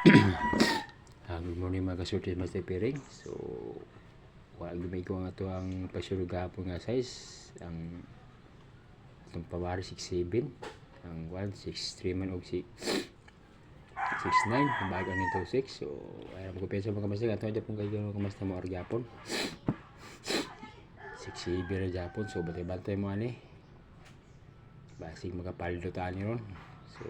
Good morning mga kasorted Master Piring. So, wala gumay ko nga ito ang pasyuro gahapon nga size. Ang itong pawari 6'7". Ang 1'6'3" man og 6'9". Ang bagang nito 6. So, ayaw ko pensa mga kamaster. Ito na pong kayo mga kamaster mo argyapon. 6'7" na Japon. So, batay-batay mo ani. Basig makapaldo taan ni ron. So,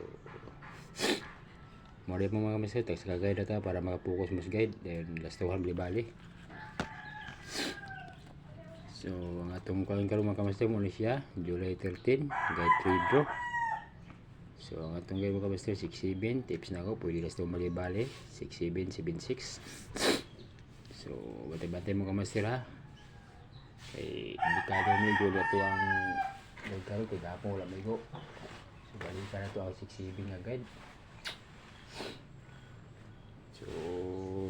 mori mo mga kamaster, text ka guide ata para makapokus mo sa guide. Then last tawhan bali. So ang atong karon mga kamaster mo ni siya July 13 guide 3 draw. So ang atong guide mga kamaster 6'7", tips na ako pwede last tawhan bali 6'7", 7'6". So batay-batay mga kamaster ha. Kay indikado mo go ato ang guide karon kay gapon wala may go. So balikan na to ang 6'7" nga guide. So,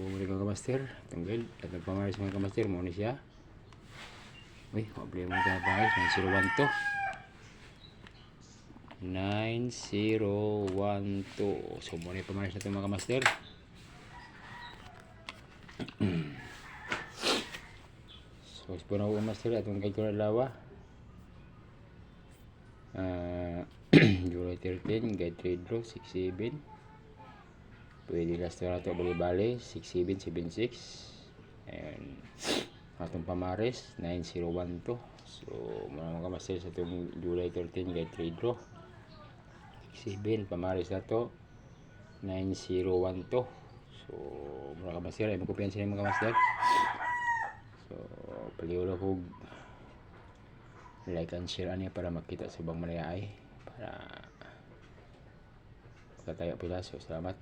muli mga kamaster, itong guide, at nagpamaris mga kamaster, muna siya. Uy, problema mga kamaris, 9012. So, muna yung pamaris natin mga kamaster. So, spuna ko kamaster, itong guide ko na lawa. July 13, guide 3 draw, 6'7". Pwede last na ito bali 6'7", 7'6". And atong pamares 9012. So mga kamaster sa itong July 13 guide 3 draw 6'7", pamares na ito 9012. So mga kamaster ay magkupiyan sila mga kamaster. So paliwala ko like and share niya para makita sa ibang manayay para kataya pila. So salamat.